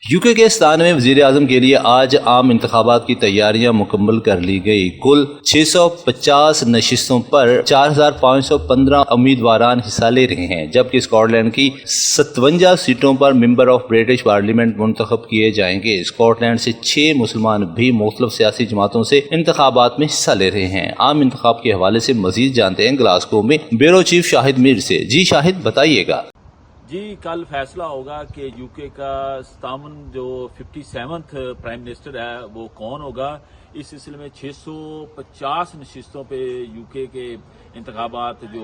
UK کے 97 وزیر اعظم کے لیے آج عام انتخابات کی تیاریاں مکمل کر لی گئی۔ کل 650 نشستوں پر 4515 امیدواران حصہ لے رہے ہیں، جبکہ اسکاٹ لینڈ کی 57 سیٹوں پر ممبر آف برٹش پارلیمنٹ منتخب کیے جائیں گے۔ اسکاٹ لینڈ سے 6 مسلمان بھی مختلف سیاسی جماعتوں سے انتخابات میں حصہ لے رہے ہیں۔ عام انتخاب کے حوالے سے مزید جانتے ہیں گلاسگو میں بیورو چیف شاہد میر سے۔ جی شاہد، بتائیے گا۔ جی، کل فیصلہ ہوگا کہ یو کے کا 57 پرائم منسٹر ہے وہ کون ہوگا۔ اس سلسلے میں 650 نشستوں پہ یو کے انتخابات، جو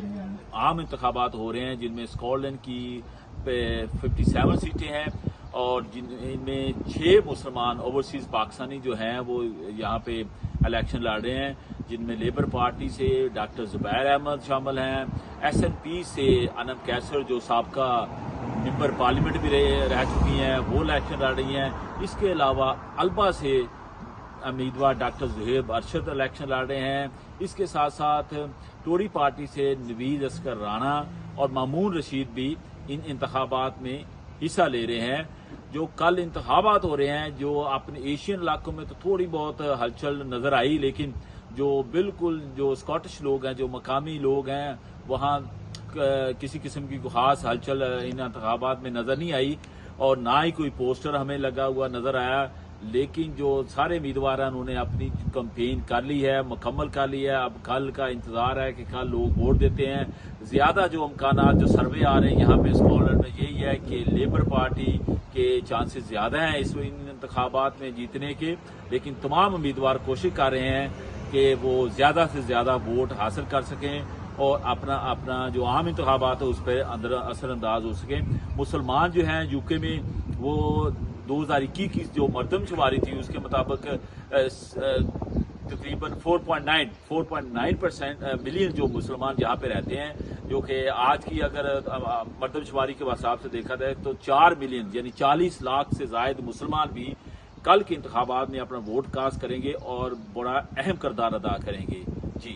عام انتخابات ہو رہے ہیں، جن میں اسکاٹ لینڈ کی 57 سیٹیں ہیں اور جن میں 6 مسلمان اوورسیز پاکستانی جو ہیں وہ یہاں پہ الیکشن لڑ رہے ہیں، جن میں لیبر پارٹی سے ڈاکٹر زبیر احمد شامل ہیں، SNP سے انم کیسر جو سابقہ ممبر پارلیمنٹ بھی رہ چکی ہیں، وہ الیکشن لڑ رہی ہیں۔ اس کے علاوہ البا سے امیدوار ڈاکٹر زہیب ارشد الیکشن لڑ رہے ہیں۔ اس کے ساتھ ساتھ ٹوری پارٹی سے نوید اسکر رانا اور مامون رشید بھی ان انتخابات میں حصہ لے رہے ہیں۔ جو کل انتخابات ہو رہے ہیں، جو اپنے ایشین علاقوں میں تو تھوڑی بہت ہلچل نظر آئی، لیکن جو بالکل جو اسکاٹش لوگ ہیں، جو مقامی لوگ ہیں، وہاں کسی قسم کی خاص ہلچل ان انتخابات میں نظر نہیں آئی اور نہ ہی کوئی پوسٹر ہمیں لگا ہوا نظر آیا۔ لیکن جو سارے امیدوار ہیں انہوں نے اپنی کمپین کر لی ہے، مکمل کر لی ہے۔ اب کل کا انتظار ہے کہ کل لوگ ووٹ دیتے ہیں۔ زیادہ جو امکانات جو سروے آ رہے ہیں یہاں پہ اسکاٹ لینڈ میں یہی ہے کہ لیبر پارٹی کے چانسز زیادہ ہیں اس ان انتخابات میں جیتنے کے، لیکن تمام امیدوار کوشش کر رہے ہیں کہ وہ زیادہ سے زیادہ ووٹ حاصل کر سکیں اور اپنا جو عام انتخابات ہے اس پہ اثر انداز ہو سکیں۔ مسلمان جو ہیں یو کے میں، وہ 2021 کی جو مردم شماری تھی اس کے مطابق تقریباً 4.9% ملین جو مسلمان یہاں پہ رہتے ہیں، جو کہ آج کی اگر مردم شماری کے حساب سے دیکھا جائے تو 4 ملین یعنی 40 لاکھ سے زائد مسلمان بھی کل کے انتخابات میں اپنا ووٹ کاسٹ کریں گے اور بڑا اہم کردار ادا کریں گے۔ جی۔